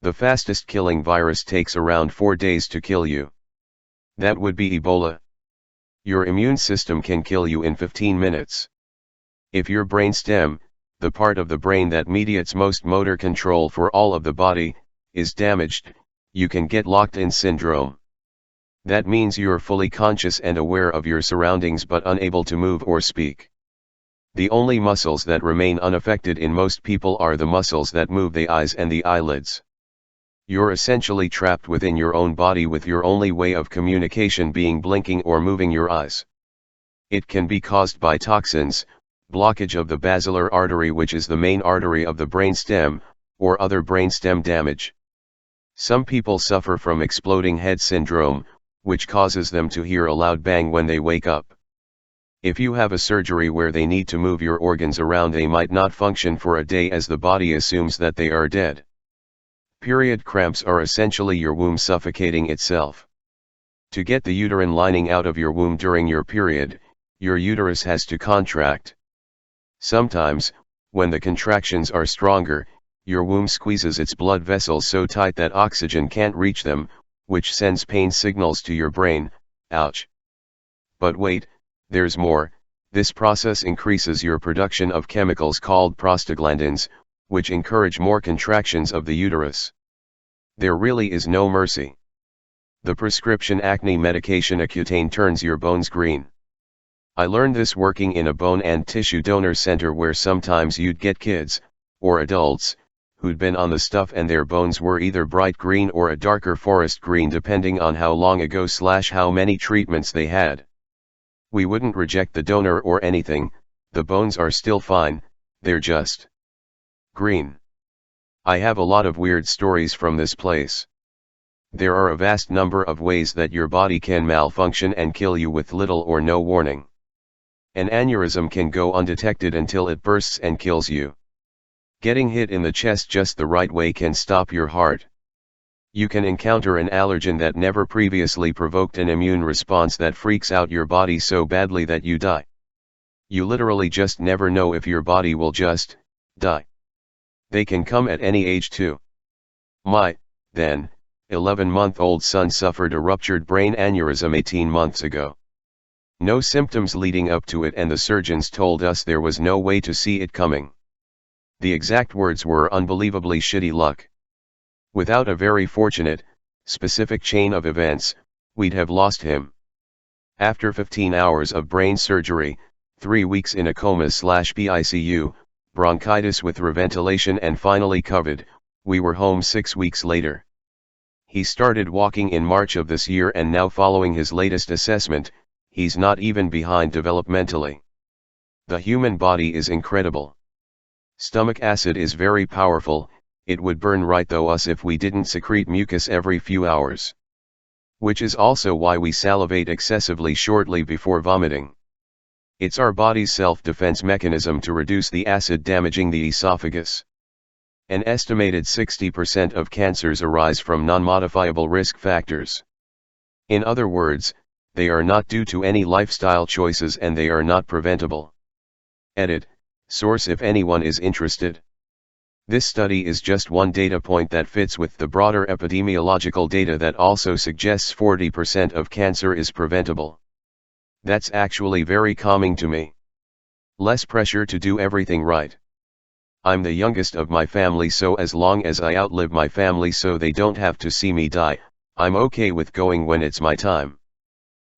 The fastest killing virus takes around 4 days to kill you. That would be Ebola. Your immune system can kill you in 15 minutes. If your brainstem, the part of the brain that mediates most motor control for all of the body, is damaged, you can get locked-in syndrome. That means you're fully conscious and aware of your surroundings but unable to move or speak. The only muscles that remain unaffected in most people are the muscles that move the eyes and the eyelids. You're essentially trapped within your own body with your only way of communication being blinking or moving your eyes. It can be caused by toxins, blockage of the basilar artery, which is the main artery of the brainstem, or other brainstem damage. Some people suffer from exploding head syndrome, which causes them to hear a loud bang when they wake up. If you have a surgery where they need to move your organs around, they might not function for a day as the body assumes that they are dead. Period cramps are essentially your womb suffocating itself. To get the uterine lining out of your womb during your period, your uterus has to contract. Sometimes, when the contractions are stronger, your womb squeezes its blood vessels so tight that oxygen can't reach them, which sends pain signals to your brain. Ouch. But wait, there's more. This process increases your production of chemicals called prostaglandins, which encourage more contractions of the uterus. There really is no mercy. The prescription acne medication Accutane turns your bones green. I learned this working in a bone and tissue donor center where sometimes you'd get kids, or adults, who'd been on the stuff and their bones were either bright green or a darker forest green depending on how long ago / how many treatments they had. We wouldn't reject the donor or anything, the bones are still fine, they're just green. I have a lot of weird stories from this place. There are a vast number of ways that your body can malfunction and kill you with little or no warning. An aneurysm can go undetected until it bursts and kills you. Getting hit in the chest just the right way can stop your heart. You can encounter an allergen that never previously provoked an immune response that freaks out your body so badly that you die. You literally just never know if your body will just die. They can come at any age too. My, then, 11-month-old son suffered a ruptured brain aneurysm 18 months ago. No symptoms leading up to it, and the surgeons told us there was no way to see it coming. The exact words were unbelievably shitty luck. Without a very fortunate, specific chain of events, we'd have lost him. After 15 hours of brain surgery, 3 weeks in a coma/PICU, bronchitis with reventilation and finally COVID, we were home 6 weeks later. He started walking in March of this year, and now following his latest assessment, he's not even behind developmentally. The human body is incredible. Stomach acid is very powerful. It would burn right through us if we didn't secrete mucus every few hours. Which is also why we salivate excessively shortly before vomiting. It's our body's self-defense mechanism to reduce the acid damaging the esophagus. An estimated 60% of cancers arise from non-modifiable risk factors. In other words, they are not due to any lifestyle choices and they are not preventable. Edit, source if anyone is interested. This study is just one data point that fits with the broader epidemiological data that also suggests 40% of cancer is preventable. That's actually very calming to me. Less pressure to do everything right. I'm the youngest of my family, so as long as I outlive my family so they don't have to see me die, I'm okay with going when it's my time.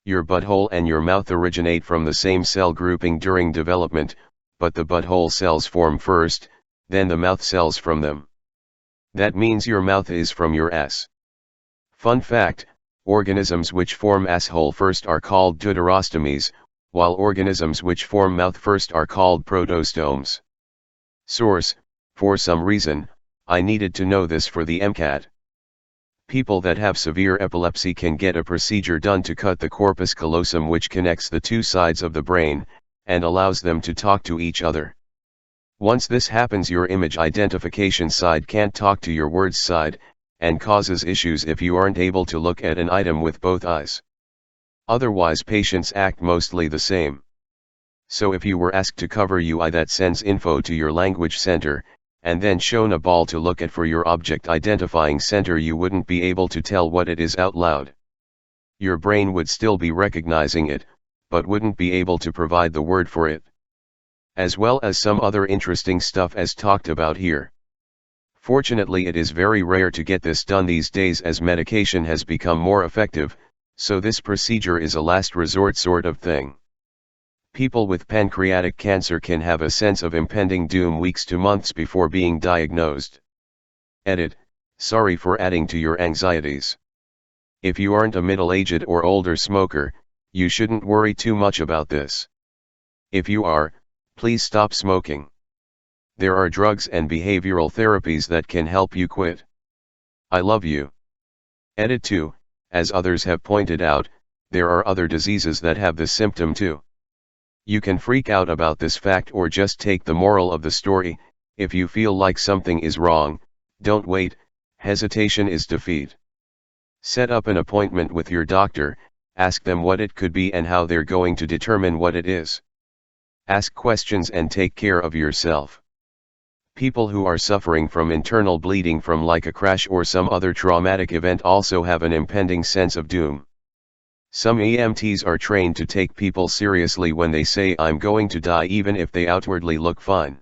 Your butthole and your mouth originate from the same cell grouping during development, but the butthole cells form first, then the mouth cells from them. That means your mouth is from your ass. Fun fact, organisms which form asshole first are called deuterostomes, while organisms which form mouth first are called protostomes. Source, for some reason, I needed to know this for the MCAT. People that have severe epilepsy can get a procedure done to cut the corpus callosum, which connects the two sides of the brain, and allows them to talk to each other. Once this happens, your image identification side can't talk to your words side, and causes issues if you aren't able to look at an item with both eyes. Otherwise patients act mostly the same. So if you were asked to cover UI, that sends info to your language center, and then shown a ball to look at for your object identifying center, you wouldn't be able to tell what it is out loud. Your brain would still be recognizing it, but wouldn't be able to provide the word for it. As well as some other interesting stuff as talked about here. Fortunately, it is very rare to get this done these days as medication has become more effective, so this procedure is a last resort sort of thing. People with pancreatic cancer can have a sense of impending doom weeks to months before being diagnosed. Edit, sorry for adding to your anxieties. If you aren't a middle-aged or older smoker, you shouldn't worry too much about this. If you are, please stop smoking. There are drugs and behavioral therapies that can help you quit. I love you. Edit 2, as others have pointed out, there are other diseases that have this symptom too. You can freak out about this fact or just take the moral of the story. If you feel like something is wrong, don't wait, hesitation is defeat. Set up an appointment with your doctor, ask them what it could be and how they're going to determine what it is. Ask questions and take care of yourself. People who are suffering from internal bleeding from like a crash or some other traumatic event also have an impending sense of doom. Some EMTs are trained to take people seriously when they say I'm going to die even if they outwardly look fine.